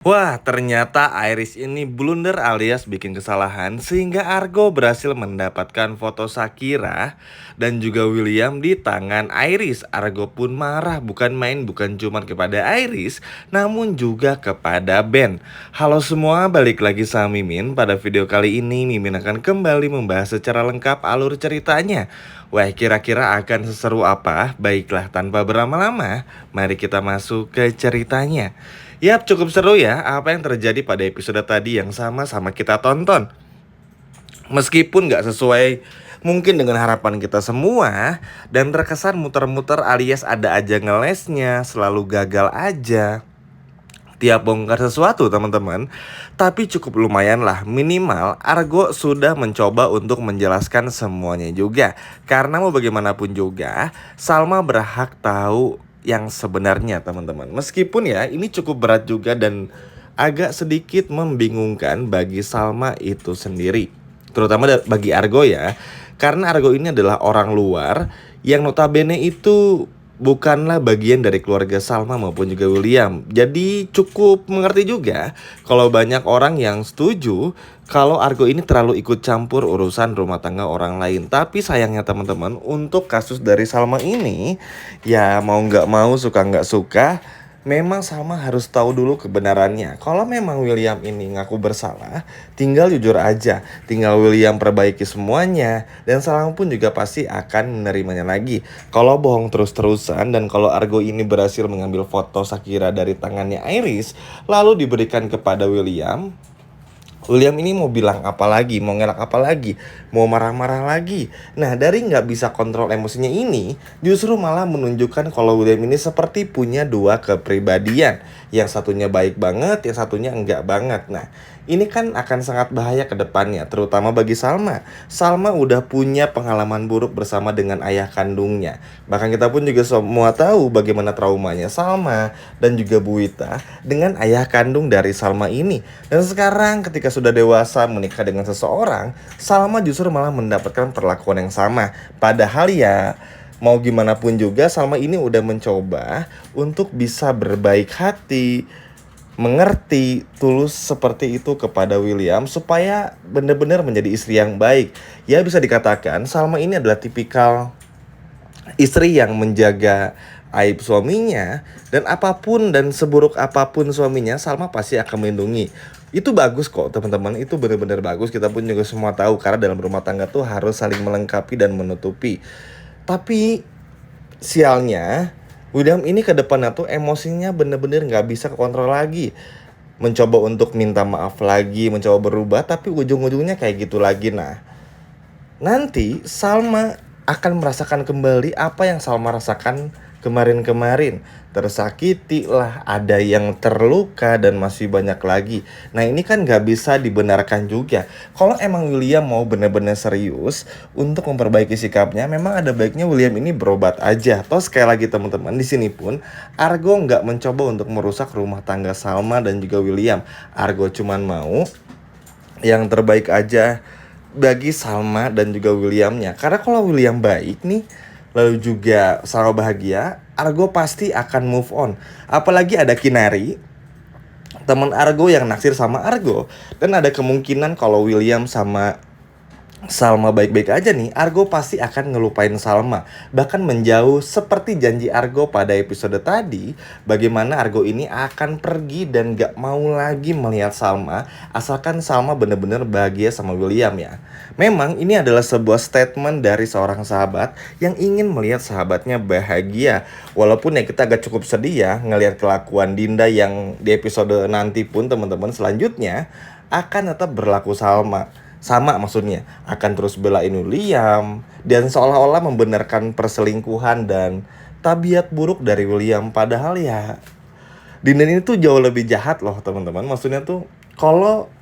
Wah, ternyata Iris ini blunder alias bikin kesalahan sehingga Argo berhasil mendapatkan foto Shakira dan juga William di tangan Iris. Argo pun marah, bukan main, bukan cuma kepada Iris, namun juga kepada Ben. Halo semua, balik lagi sama Mimin. Pada video kali ini Mimin akan kembali membahas secara lengkap alur ceritanya. Wah, kira-kira akan seseru apa? Baiklah, tanpa berlama-lama, mari kita masuk ke ceritanya. Yap, cukup seru ya apa yang terjadi pada episode tadi yang sama-sama kita tonton. Meskipun gak sesuai mungkin dengan harapan kita semua, dan terkesan muter-muter alias ada aja ngelesnya, selalu gagal aja tiap bongkar sesuatu teman-teman. Tapi cukup lumayan lah, minimal Argo sudah mencoba untuk menjelaskan semuanya juga. Karena mau bagaimanapun juga, Salma berhak tahu yang sebenarnya teman-teman. Meskipun ya ini cukup berat juga dan agak sedikit membingungkan bagi Salma itu sendiri. Terutama bagi Argo ya. Karena Argo ini adalah orang luar yang notabene itu bukanlah bagian dari keluarga Salma maupun juga William. Jadi cukup mengerti juga kalau banyak orang yang setuju kalau Argo ini terlalu ikut campur urusan rumah tangga orang lain. Tapi sayangnya teman-teman, untuk kasus dari Salma ini, ya mau nggak mau, suka nggak suka, memang Salma harus tahu dulu kebenarannya. Kalau memang William ini ngaku bersalah, tinggal jujur aja. Tinggal William perbaiki semuanya. Dan Salma pun juga pasti akan menerimanya lagi. Kalau bohong terus-terusan dan kalau Argo ini berhasil mengambil foto Shakira dari tangannya Iris, lalu diberikan kepada William, William ini mau bilang apa lagi, mau ngelak apa lagi, mau marah-marah lagi. Nah, dari nggak bisa kontrol emosinya ini, justru malah menunjukkan kalau William ini seperti punya dua kepribadian. Yang satunya baik banget, yang satunya enggak banget. Nah, ini kan akan sangat bahaya ke depannya, terutama bagi Salma. Salma udah punya pengalaman buruk bersama dengan ayah kandungnya. Bahkan kita pun juga semua tahu bagaimana traumanya Salma dan juga Bu Wita dengan ayah kandung dari Salma ini. Dan sekarang ketika sudah dewasa menikah dengan seseorang, Salma justru malah mendapatkan perlakuan yang sama. Padahal ya mau gimana pun juga Salma ini udah mencoba untuk bisa berbaik hati, mengerti, tulus seperti itu kepada William supaya benar-benar menjadi istri yang baik. Ya bisa dikatakan Salma ini adalah tipikal istri yang menjaga aib suaminya, dan apapun dan seburuk apapun suaminya, Salma pasti akan melindungi. Itu bagus kok teman-teman, itu benar-benar bagus. Kita pun juga semua tahu karena dalam rumah tangga tuh harus saling melengkapi dan menutupi. Tapi sialnya William ini ke depannya tuh emosinya bener-bener nggak bisa kekontrol lagi. Mencoba untuk minta maaf lagi, mencoba berubah, tapi ujung-ujungnya kayak gitu lagi. Nah, nanti Salma akan merasakan kembali apa yang Salma rasakan kemarin-kemarin. Tersakiti lah, ada yang terluka, dan masih banyak lagi. Nah ini kan gak bisa dibenarkan juga. Kalau emang William mau benar-benar serius untuk memperbaiki sikapnya, memang ada baiknya William ini berobat aja. Toh sekali lagi teman-teman, di sini pun Argo nggak mencoba untuk merusak rumah tangga Salma dan juga William. Argo cuman mau yang terbaik aja bagi Salma dan juga Williamnya. Karena kalau William baik nih, lalu juga Salma bahagia, Argo pasti akan move on. Apalagi ada Kinari, teman Argo yang naksir sama Argo. Dan ada kemungkinan kalau William sama Salma baik-baik aja nih, Argo pasti akan ngelupain Salma. Bahkan menjauh seperti janji Argo pada episode tadi. Bagaimana Argo ini akan pergi dan gak mau lagi melihat Salma, asalkan Salma benar-benar bahagia sama William ya. Memang ini adalah sebuah statement dari seorang sahabat yang ingin melihat sahabatnya bahagia. Walaupun ya kita agak cukup sedih ya ngelihat kelakuan Dinda yang di episode nanti pun teman-teman selanjutnya akan tetap berlaku sama maksudnya, akan terus belain William dan seolah-olah membenarkan perselingkuhan dan tabiat buruk dari William. Padahal ya Dinda ini tuh jauh lebih jahat loh teman-teman. Maksudnya tuh kalau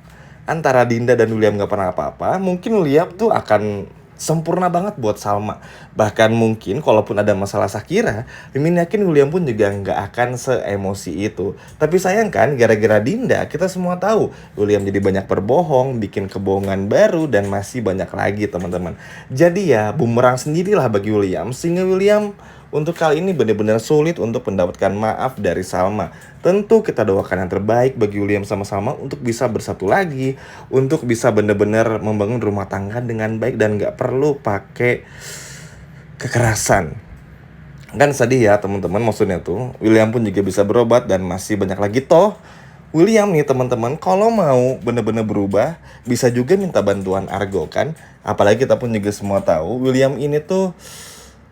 antara Dinda dan William gak pernah apa-apa, mungkin William tuh akan sempurna banget buat Salma. Bahkan mungkin kalaupun ada masalah Shakira, Mimin yakin William pun juga nggak akan seemosi itu. Tapi sayang kan, gara-gara Dinda kita semua tahu William jadi banyak berbohong, bikin kebohongan baru, dan masih banyak lagi teman-teman. Jadi ya bumerang sendirilah bagi William, sehingga William untuk kali ini benar-benar sulit untuk mendapatkan maaf dari Salma. Tentu kita doakan yang terbaik bagi William sama Salma untuk bisa bersatu lagi, untuk bisa benar-benar membangun rumah tangga dengan baik dan gak perlu pakai kekerasan. Kan sedih ya teman-teman, maksudnya tuh William pun juga bisa berobat dan masih banyak lagi toh. William nih teman-teman, kalau mau bener-bener berubah bisa juga minta bantuan Argo kan. Apalagi kita pun juga semua tahu William ini tuh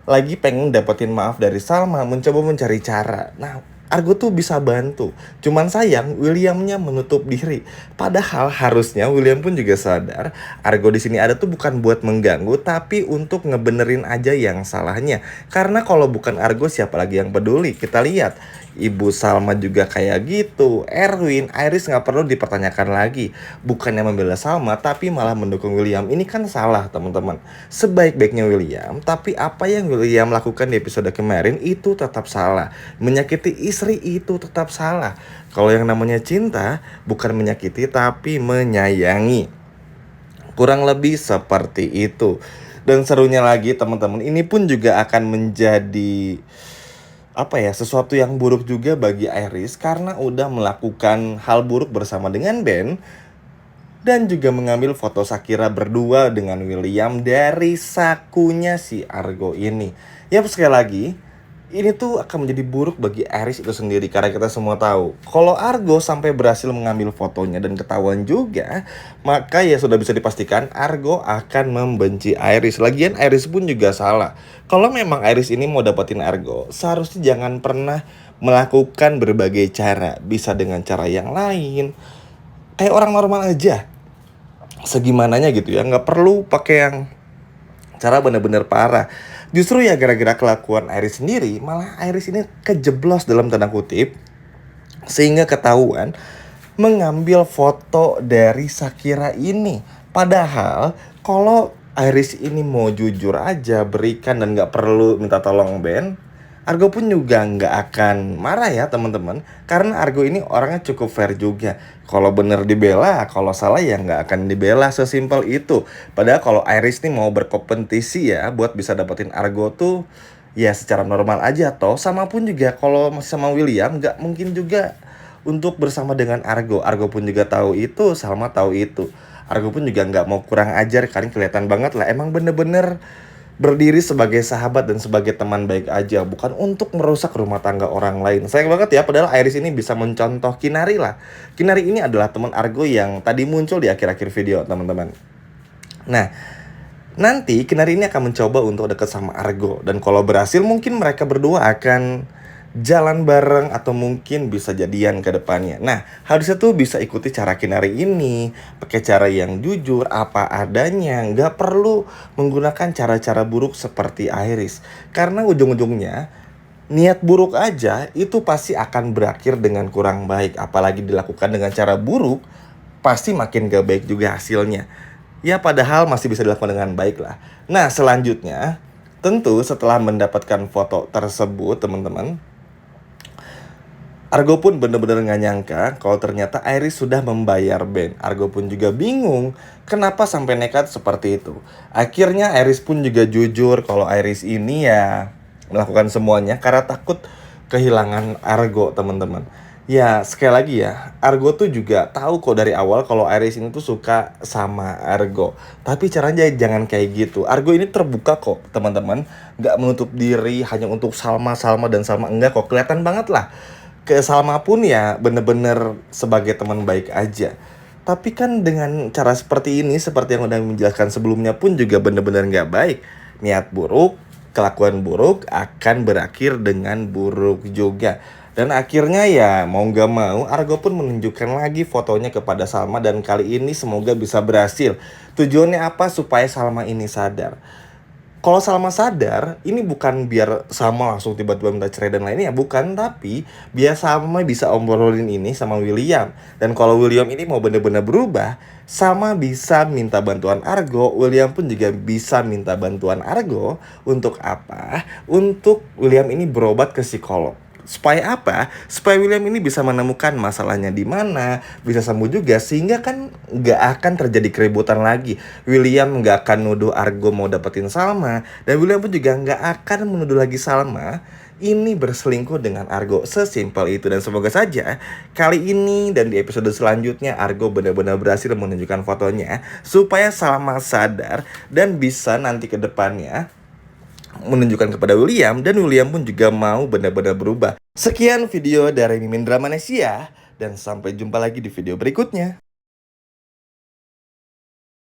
lagi pengen dapetin maaf dari Salma, mencoba mencari cara. Nah, Argo tuh bisa bantu. Cuman sayang Williamnya menutup diri. Padahal harusnya William pun juga sadar Argo di sini ada tuh bukan buat mengganggu, tapi untuk ngebenerin aja yang salahnya. Karena kalau bukan Argo siapa lagi yang peduli? Kita lihat Ibu Salma juga kayak gitu. Erwin, Iris nggak perlu dipertanyakan lagi. Bukannya membela Salma, tapi malah mendukung William. Ini kan salah teman-teman. Sebaik-baiknya William, tapi apa yang William lakukan di episode kemarin itu tetap salah. Menyakiti istri itu tetap salah. Kalau yang namanya cinta, bukan menyakiti tapi menyayangi. Kurang lebih seperti itu. Dan serunya lagi teman-teman, ini pun juga akan menjadi sesuatu yang buruk juga bagi Iris karena udah melakukan hal buruk bersama dengan Ben dan juga mengambil foto Shakira berdua dengan William dari sakunya si Argo ini. Ya sekali lagi, ini tuh akan menjadi buruk bagi Iris itu sendiri karena kita semua tahu kalau Argo sampai berhasil mengambil fotonya dan ketahuan juga, maka ya sudah bisa dipastikan Argo akan membenci Iris. Lagian Iris pun juga salah. Kalau memang Iris ini mau dapetin Argo, seharusnya jangan pernah melakukan berbagai cara. Bisa dengan cara yang lain, kayak orang normal aja, segimananya gitu ya, nggak perlu pakai yang cara bener-bener parah. Justru ya gara-gara kelakuan Iris sendiri, malah Iris ini kejeblos dalam tanda kutip, sehingga ketahuan mengambil foto dari Shakira ini. Padahal kalau Iris ini mau jujur aja berikan dan gak perlu minta tolong Ben, Argo pun juga nggak akan marah ya teman-teman. Karena Argo ini orangnya cukup fair juga. Kalau bener dibela, kalau salah ya nggak akan dibela, sesimpel itu. Padahal kalau Iris nih mau berkompetisi ya buat bisa dapetin Argo tuh ya secara normal aja toh. Sama pun juga kalau masih sama William nggak mungkin juga untuk bersama dengan Argo. Argo pun juga tahu itu, Salma tahu itu. Argo pun juga nggak mau kurang ajar, kalian kelihatan banget lah emang bener-bener berdiri sebagai sahabat dan sebagai teman baik aja, bukan untuk merusak rumah tangga orang lain. Sayang banget ya, padahal Iris ini bisa mencontoh Kinari lah. Kinari ini adalah teman Argo yang tadi muncul di akhir-akhir video teman-teman. Nah, nanti Kinari ini akan mencoba untuk dekat sama Argo, dan kalau berhasil mungkin mereka berdua akan jalan bareng atau mungkin bisa jadian ke depannya. Nah, harusnya tuh bisa ikuti cara Kinari ini, pakai cara yang jujur, apa adanya, nggak perlu menggunakan cara-cara buruk seperti Iris. Karena ujung-ujungnya niat buruk aja itu pasti akan berakhir dengan kurang baik, apalagi dilakukan dengan cara buruk, pasti makin gak baik juga hasilnya. Ya padahal masih bisa dilakukan dengan baik lah. Nah, selanjutnya tentu setelah mendapatkan foto tersebut teman-teman, Argo pun bener-bener gak nyangka kalau ternyata Iris sudah membayar Ben. Argo pun juga bingung kenapa sampai nekat seperti itu. Akhirnya Iris pun juga jujur kalau Iris ini ya melakukan semuanya karena takut kehilangan Argo teman-teman. Ya sekali lagi ya, Argo tuh juga tahu kok dari awal kalau Iris ini tuh suka sama Argo. Tapi caranya jangan kayak gitu. Argo ini terbuka kok teman-teman, gak menutup diri hanya untuk Salma dan Salma enggak kok. Kelihatan banget lah. Ke Salma pun ya bener-bener sebagai teman baik aja. Tapi kan dengan cara seperti ini, seperti yang udah menjelaskan sebelumnya pun juga bener-bener gak baik. Niat buruk, kelakuan buruk akan berakhir dengan buruk juga. Dan akhirnya ya mau gak mau Argo pun menunjukkan lagi fotonya kepada Salma, dan kali ini semoga bisa berhasil. Tujuannya apa? Supaya Salma ini sadar. Kalau Salma sadar, ini bukan biar Salma langsung tiba-tiba minta cerai dan lainnya, bukan. Tapi biar Salma bisa obrolin ini sama William. Dan kalau William ini mau bener-bener berubah, Salma bisa minta bantuan Argo, William pun juga bisa minta bantuan Argo. Untuk apa? Untuk William ini berobat ke psikolog. Supaya apa? Supaya William ini bisa menemukan masalahnya di mana, bisa sembuh juga, sehingga kan nggak akan terjadi keributan lagi. William nggak akan nuduh Argo mau dapetin Salma, dan William pun juga nggak akan menuduh lagi Salma ini berselingkuh dengan Argo. Sesimpel itu, dan semoga saja kali ini dan di episode selanjutnya Argo benar-benar berhasil menunjukkan fotonya supaya Salma sadar dan bisa nanti ke depannya menunjukkan kepada William, dan William pun juga mau benar-benar berubah. Sekian video dari Mimin Dramanesia, dan sampai jumpa lagi di video berikutnya.